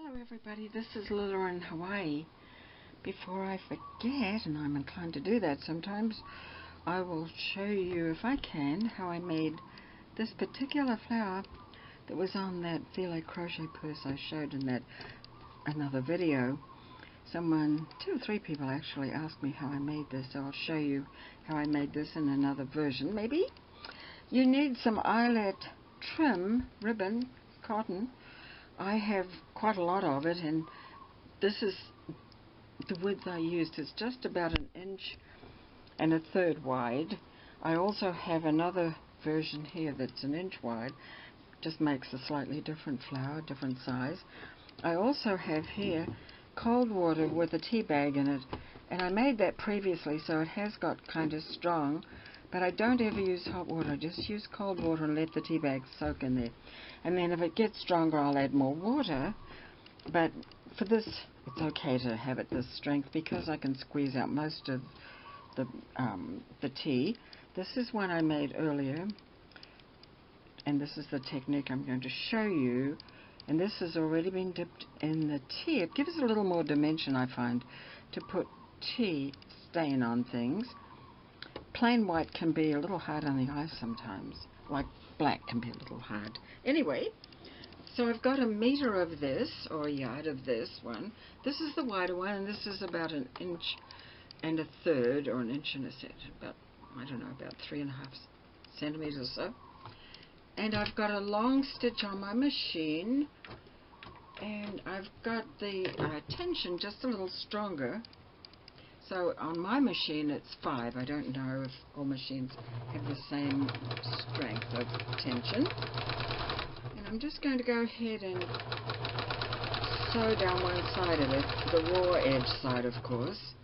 Hello everybody, this is Lila in Hawaii. Before I forget, and I'm inclined to do that sometimes, I will show you, if I can, how I made this particular flower that was on that filet crochet purse I showed in that another video. Someone, 2 or 3 people actually asked me how I made this, so I'll show you how I made this in another version, maybe. You need some eyelet trim, ribbon, cotton. I have quite a lot of it, and this is the width I used. It's just about 1 1/3 inches wide. I also have another version here that's 1 inch wide. Just makes a slightly different flower, different size. I also have here cold water with a tea bag in it, and I made that previously, so it has got kind of strong, but I don't ever use hot water. I just use cold water and let the tea bag soak in there. And then if it gets stronger, I'll add more water. But for this, it's okay to have it this strength because I can squeeze out most of the tea. This is one I made earlier, and this is the technique I'm going to show you. And this has already been dipped in the tea. It gives a little more dimension, I find, to put tea stain on things. Plain white can be a little hard on the eyes sometimes, like black can be a little hard. Anyway, so I've got 1 meter of this, or a yard of this one. This is the wider one, and this is about 1 1/3 inches, or 1 1/2 inches, about, I don't know, about 3.5 centimeters or so. And I've got a long stitch on my machine, and I've got the tension just a little stronger. So on my machine it's 5. I don't know if all machines have the same strength of tension. And I'm just going to go ahead and sew down one side of it, the raw edge side of course.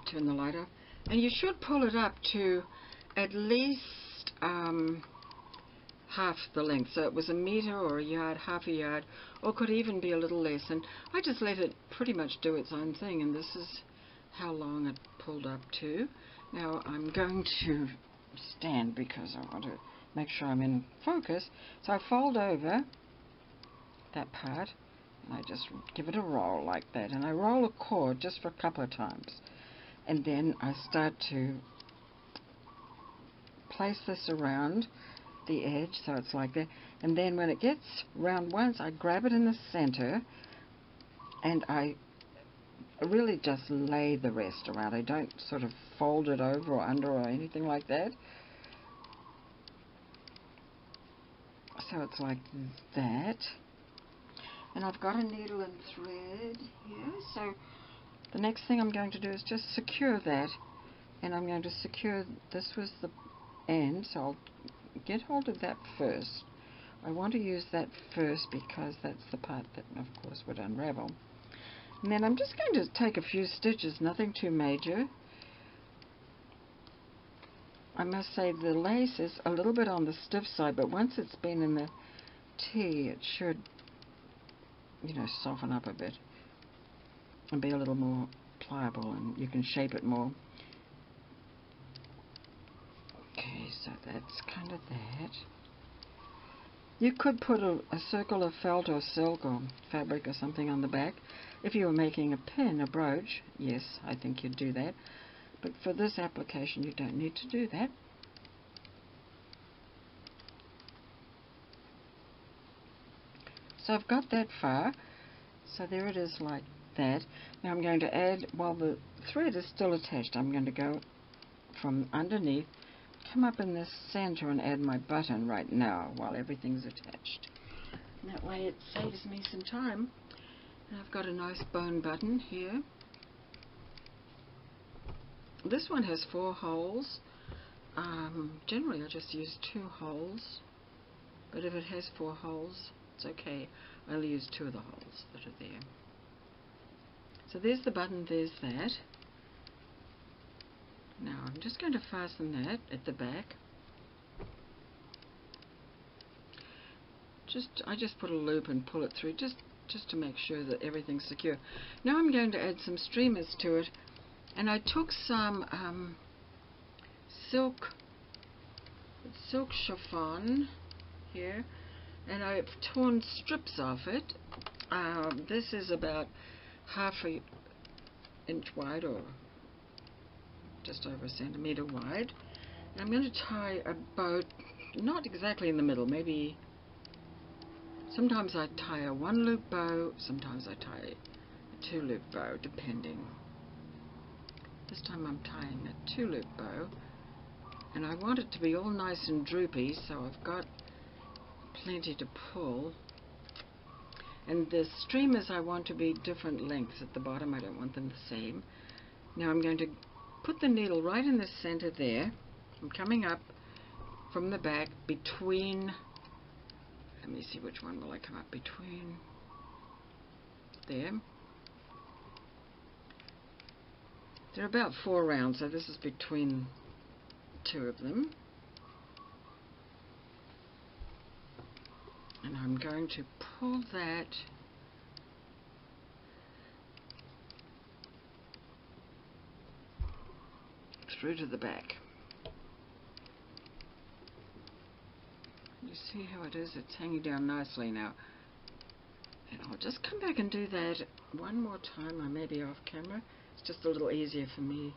Turn the light off, and you should pull it up to at least half the length. So it was 1 meter or a yard, half a yard, or could even be a little less. And I just let it pretty much do its own thing, and this is how long it pulled up to. Now I'm going to stand because I want to make sure I'm in focus. So I fold over that part, and I just give it a roll like that, and I roll a cord just for a couple of times. And then I start to place this around the edge, so it's like that. And then when it gets round once, I grab it in the center, and I really just lay the rest around. I don't sort of fold it over or under or anything like that. So it's like that. And I've got a needle and thread here, so the next thing I'm going to do is just secure that, and I'm going to secure, this was the end, so I'll get hold of that first. I want to use that first because that's the part that of course would unravel. And then I'm just going to take a few stitches, nothing too major. I must say the lace is a little bit on the stiff side, but once it's been in the tea it should, you know, soften up a bit and be a little more pliable, and you can shape it more. Okay, so that's kind of that. You could put a circle of felt or silk or fabric or something on the back. If you were making a pin, a brooch, yes, I think you'd do that. But for this application you don't need to do that. So I've got that far. So there it is like that. Now I'm going to add, while the thread is still attached, I'm going to go from underneath, come up in the center and add my button right now while everything's attached. And that way it saves me some time. And I've got a nice bone button here. This one has 4 holes. Generally I just use 2 holes, but if it has 4 holes, it's okay. I'll use 2 of the holes that are there. So there's the button, there's that. Now I'm just going to fasten that at the back. I just put a loop and pull it through just to make sure that everything's secure. Now I'm going to add some streamers to it, and I took some silk chiffon here, and I've torn strips off it. This is about half an inch wide, or just over a centimeter wide. And I'm going to tie a bow, not exactly in the middle, maybe. Sometimes I tie a 1-loop bow, sometimes I tie a 2-loop bow, depending. This time I'm tying a 2-loop bow, and I want it to be all nice and droopy, so I've got plenty to pull. And the streamers I want to be different lengths at the bottom. I don't want them the same. Now I'm going to put the needle right in the center there. I'm coming up from the back between, let me see, which one will I come up between? There. They're about 4 rounds, so this is between 2 of them. And I'm going to pull that through to the back. You see how it is? It's hanging down nicely now. And I'll just come back and do that one more time. I may be off camera. It's just a little easier for me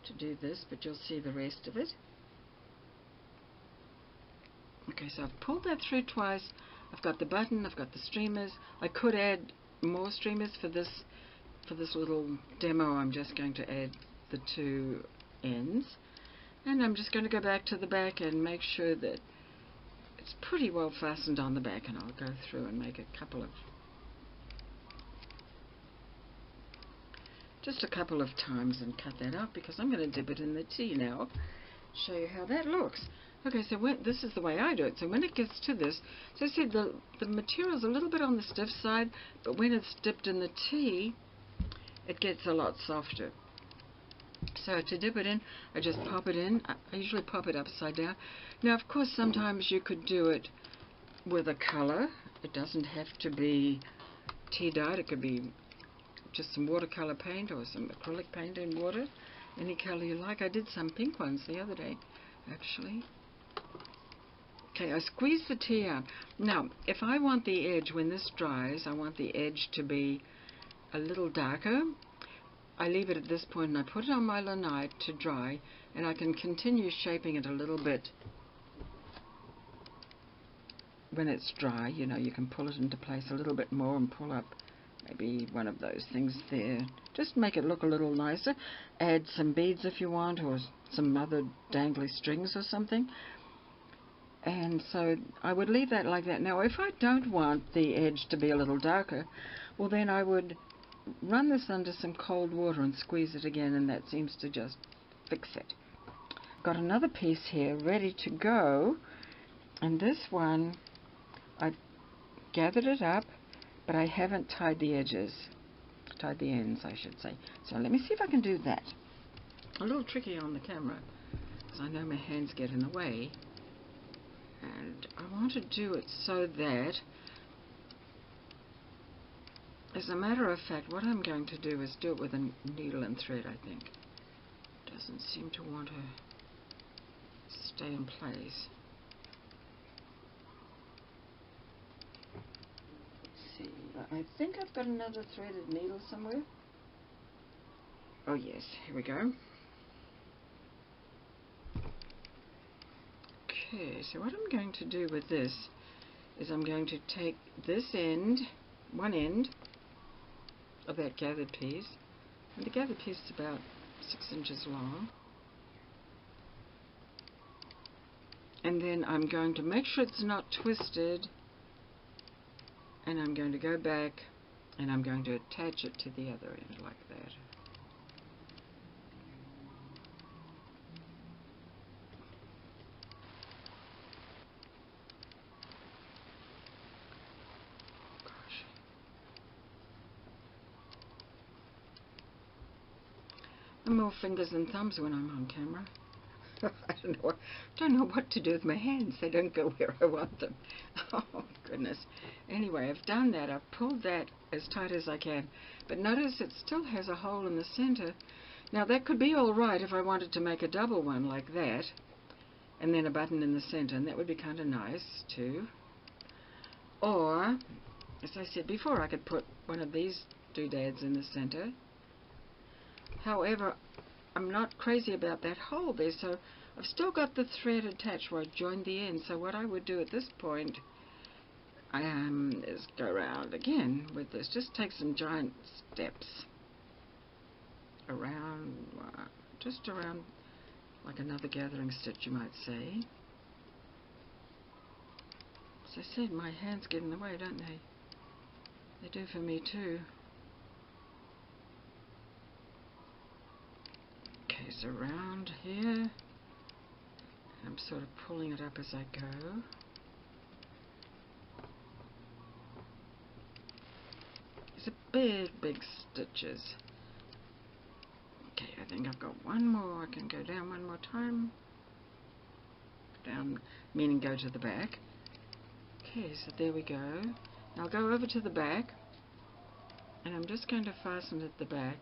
to do this, but you'll see the rest of it. Okay, so I've pulled that through twice. I've got the button, I've got the streamers. I could add more streamers for this little demo. I'm just going to add the 2 ends. And I'm just going to go back to the back and make sure that it's pretty well fastened on the back, and I'll go through and make just a couple of times and cut that out, because I'm going to dip it in the tea now. Show you how that looks. Okay, so this is the way I do it. So when it gets to this, so I said the material's a little bit on the stiff side, but when it's dipped in the tea, it gets a lot softer. So to dip it in, I just pop it in. I usually pop it upside down. Now, of course, sometimes you could do it with a color. It doesn't have to be tea dyed. It could be just some watercolor paint or some acrylic paint in water. Any color you like. I did some pink ones the other day, actually. Okay, I squeeze the tea out. Now, if I want the edge, when this dries, I want the edge to be a little darker, I leave it at this point and I put it on my lanite to dry, and I can continue shaping it a little bit when it's dry. You know, you can pull it into place a little bit more and pull up maybe one of those things there. Just make it look a little nicer. Add some beads if you want, or some other dangly strings or something. And so I would leave that like that. Now, if I don't want the edge to be a little darker, well, then I would run this under some cold water and squeeze it again, and that seems to just fix it. Got another piece here ready to go, and this one I've gathered it up, but I haven't tied the edges, tied the ends, I should say. So let me see if I can do that. A little tricky on the camera, because I know my hands get in the way. And I want to do it so that, as a matter of fact, what I'm going to do is do it with a needle and thread, I think. Doesn't seem to want to stay in place. Let's see, I think I've got another threaded needle somewhere. Oh yes, here we go. Okay, so what I'm going to do with this is I'm going to take this end, one end of that gathered piece, and the gathered piece is about 6 inches long, and then I'm going to make sure it's not twisted, and I'm going to go back and I'm going to attach it to the other end like that. And more fingers than thumbs when I'm on camera. I don't know what to do with my hands. They don't go where I want them. Oh goodness. Anyway, I've done that. I've pulled that as tight as I can. But notice it still has a hole in the center. Now that could be all right if I wanted to make a double one like that, and then a button in the center, and that would be kind of nice too. Or, as I said before, I could put one of these doodads in the center. However, I'm not crazy about that hole there, so I've still got the thread attached where I joined the end. So what I would do at this point is go around again with this. Just take some giant steps around, just around like another gathering stitch, you might say. As I said, my hands get in the way, don't they? They do for me too. Okay, so around here, I'm sort of pulling it up as I go. These are big stitches. Okay, I think I've got one more. I can go down one more time. Down, meaning go to the back. Okay, so there we go. Now I'll go over to the back, and I'm just going to fasten at the back.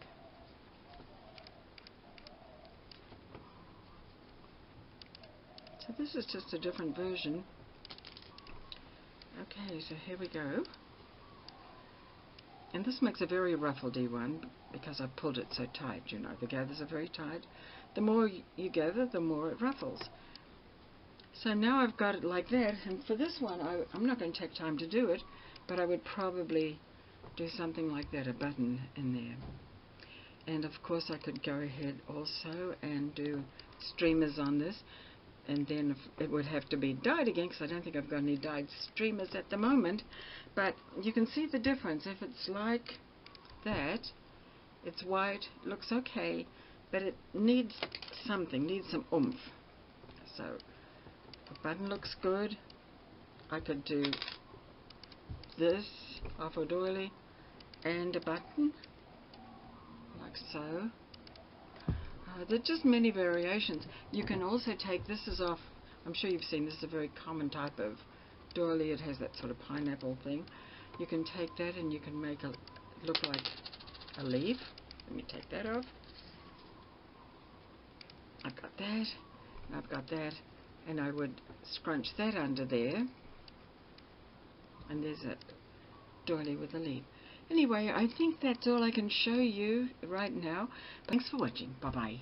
So this is just a different version. Okay, so here we go. And this makes a very ruffledy one because I've pulled it so tight, you know. The gathers are very tight. The more you gather, the more it ruffles. So now I've got it like that, and for this one, I'm not going to take time to do it, but I would probably do something like that, a button in there. And of course I could go ahead also and do streamers on this, and then it would have to be dyed again because I don't think I've got any dyed streamers at the moment. But you can see the difference. If it's like that, it's white, looks okay, but it needs something, needs some oomph. So the button looks good. I could do this off a doily and a button like so. There are just many variations. You can also take this is off. I'm sure you've seen this is a very common type of doily. It has that sort of pineapple thing. You can take that and you can make it look like a leaf. Let me take that off. I've got that, and I've got that, and I would scrunch that under there, and there's a doily with a leaf. Anyway, I think that's all I can show you right now. Thanks for watching. Bye-bye.